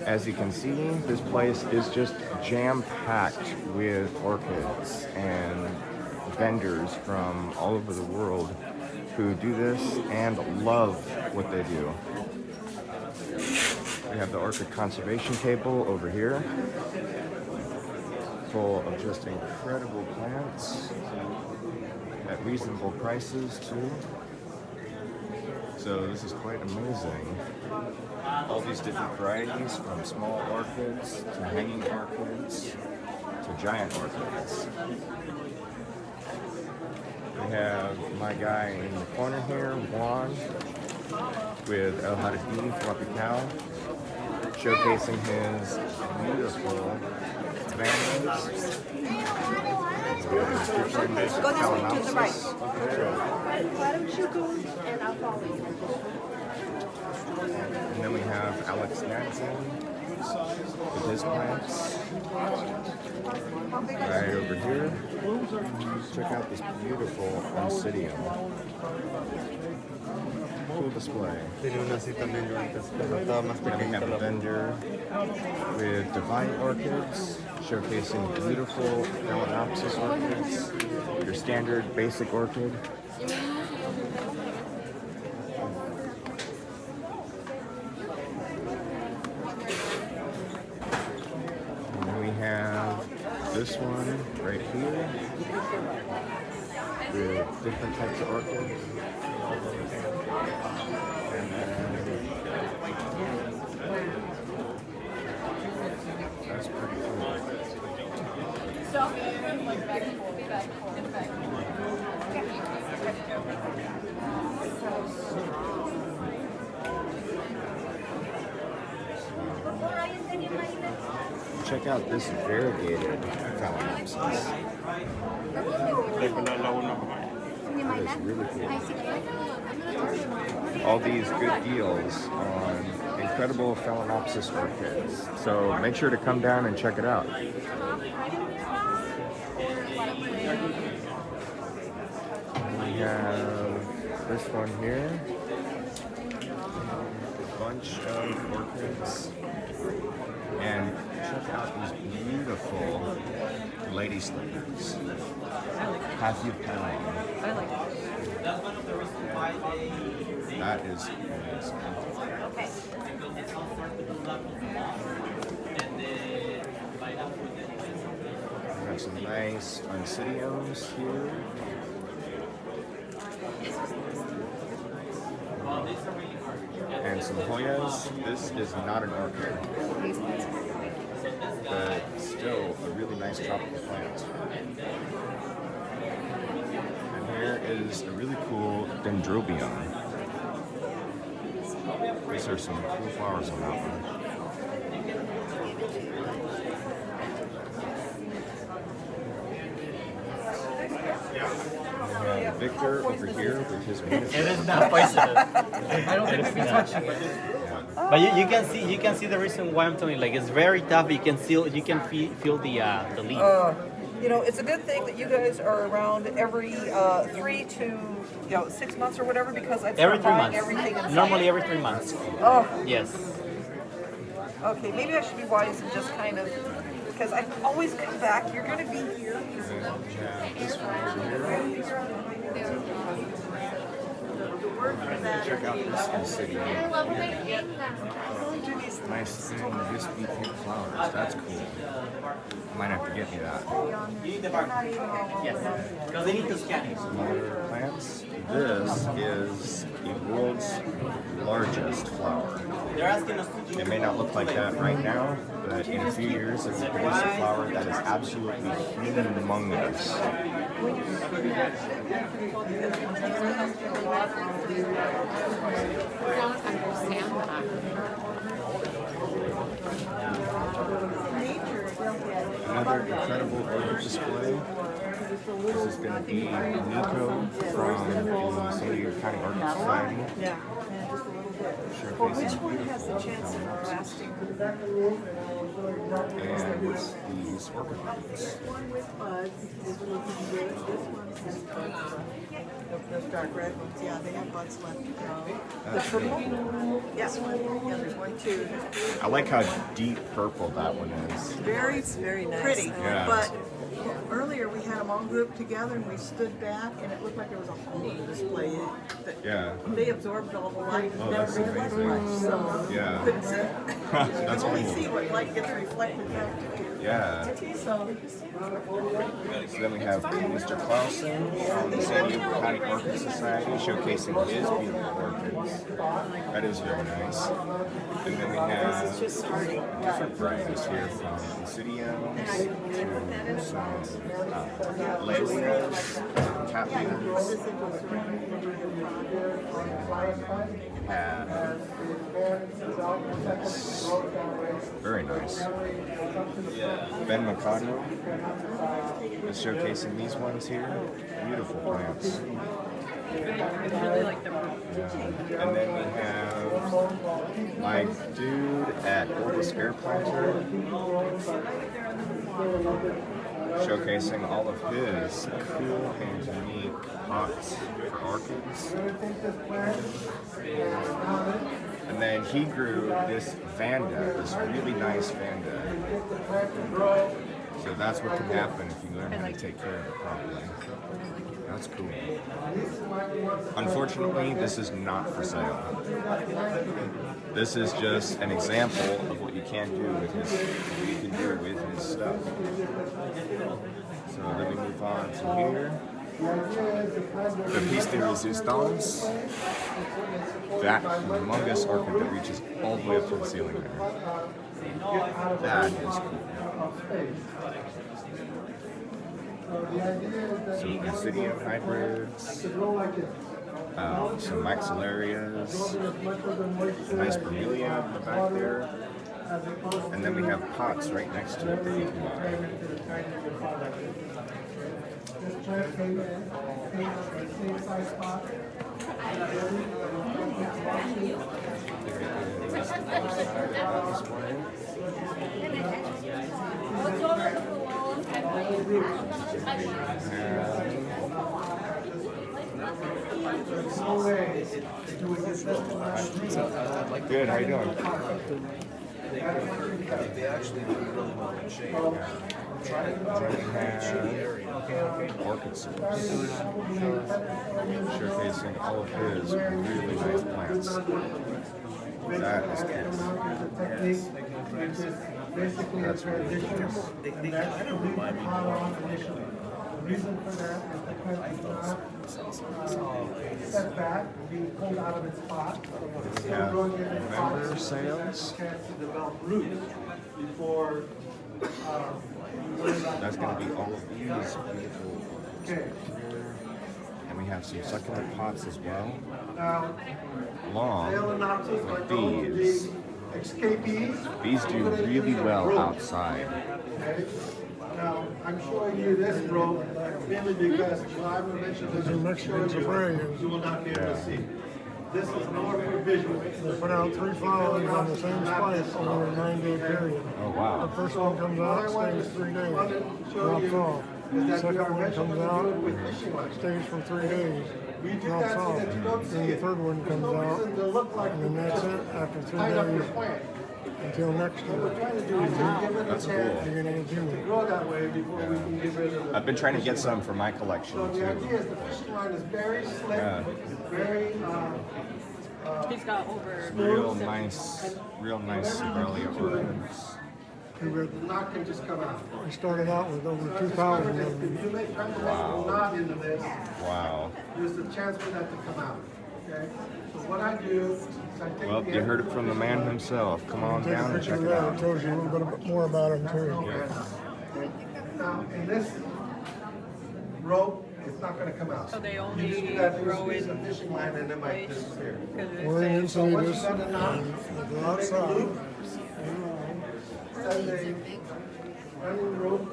As you can see, this place is just jam-packed with orchids and vendors from all over the world who do this and love what they do. We have the orchid conservation table over here, full of just incredible plants at reasonable prices too. So this is quite amazing. All these different varieties, from small orchids to hanging orchids to giant orchids. We have my guy in the corner here, Juan, with El Jardín Tropical, showcasing his beautiful bananas. To the right. Why don't you go and I'll follow you. And then we have Alex Nansen with his plants. Right over here. Check out this beautiful Oncidium. Cool display. And we have a vendor with divine orchids, showcasing beautiful Phalaenopsis orchids, your standard basic orchid. And then we have this one right here with different types of orchids. And then that's pretty cool. Check out this variegated Phalaenopsis. That is really cool. All these good deals on incredible Phalaenopsis orchids. So make sure to come down and check it out. We have this one here. A bunch of orchids. And check out these beautiful lady slippers. Half you pound. I like it. That is amazing. Okay. We have some nice Oncidiums here. And some Hoyas. This is not an orchid, but still a really nice tropical plant. And here is a really cool Dendrobium. These are some cool flowers on that one. We have Victor over here with his It beautiful. is not poisonous. I don't think we touch it. But you can see the reason why I'm telling you, like it's very tough. You can feel the leaf. You know, it's a good thing that you guys are around every 3 to 6 months or whatever, because I'd Every start 3 buying months. everything. And Normally every 3 months. Oh, Yes. okay. Maybe I should be wise and just kind of, because I always come back. You're going to be here. And then we have this one over here. Check out this Oncidium. Nice thin, wispy pink flowers. That's cool. Might have to get me that. Yes. Because they need to scan it. Some other plants. This is the world's largest flower. They're asking us to do. It may not look like that right now, but in a few years it will produce a flower that is absolutely humongous. Another incredible orchid display. This is going to be Nico from the San Diego County Orchid Society. Yeah. Well, which one has the chance of lasting? And these orchid plants. One with buds is looking good. This one has buds. Those dark red ones, yeah, they have buds left. That's cool. Yes, yeah, there's one, two, there's three. I like how deep purple that one is. Very, very nice. pretty. Yeah. But earlier we had them all grouped together and we stood back and it looked like there was a hole in the display. Yeah. They absorbed all the light and Oh, never that's reflected amazing. much, so Yeah. couldn't see. You That's can only cool. see what light gets reflected back to you. Yeah. So, So then we have Mr. Clausen from the San Diego County Orchid Society showcasing his beautiful orchids. That is very nice. And then we have different varieties here from Oncidiums to some Lalias, Cattleyas. Have very nice. Ben Mercado is showcasing these ones here. Beautiful plants. Yeah. And then we have my dude at Orbis Air Planter showcasing all of his cool and unique pots for orchids. And then he grew this Vanda, this really nice Vanda. So that's what can happen if you learn how to take care of it properly. That's cool. Unfortunately, this is not for sale. This is just an example of what you can do with his, what you can do with his stuff. So then we move on to here. The Piece de Resistance. That humongous orchid that reaches all the way up to the ceiling there. That is cool. Some Oncidium hybrids, some Maxillarias, nice Bromeliad in the back there, and then we have pots right next to it that you can Good, how you doing? They actually look really well in shape. Orchid Source, showcasing all of his really nice plants. That is cool. That's really nice. They kind of remind me more of Reason for that is because it's not set back, being pulled out of its pot. It's still Yeah. growing in its pot. Member sales. Chance to develop roots before. That's going to be all of these beautiful. Okay. And we have some succulent pots as well. Now, Along Phalaenopsis are with known to these. be escapees. These do really well outside. Okay. Now, I'm showing you this rope mainly because I'm mentioned this is Mexican Aquariums. You will not be able to see. This is more for visual. They put out 3 flowers on the same spike over a 9-day period. Oh, wow. The first one comes out, stays 3 days, drops off. The second one comes out, stays for 3 days, drops off. Then the third one comes out, and then that's it after 3 days until next year. That's cool. Beginning of June. Grow that way before we can get rid of them. I've been trying to get some for my collection So the too. idea is the fishing line is very slick, Yeah. very He's got over. Real nice Siberia orchids. not can just come out. We started out with over 2,000 of them. If you make preparation not into this, Wow. there's a chance for that to come out. Okay? So what I do is I take Well, the you heard it from the man himself. Come on Take a down and picture check of it that, it out. tells you a little bit more about them too. Now, in this rope, it's not going to come out. So they You only just do that, grow there's a in fishing line and it might place. disappear. We're in So once Encinitas, you've done it now, and they go make a outside. loop, send a running rope,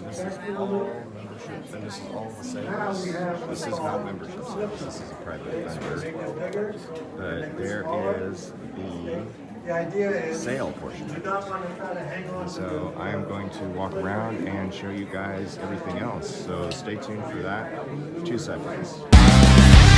This is back to the all loop. memberships, and this is all the Now sales. we have This is not membership sales. This is a private vendor. make it bigger. But there is the The idea is sail portion. you do not want to try to hang on to So I am going to walk around and show you guys everything else. So stay tuned for that. 2 seconds.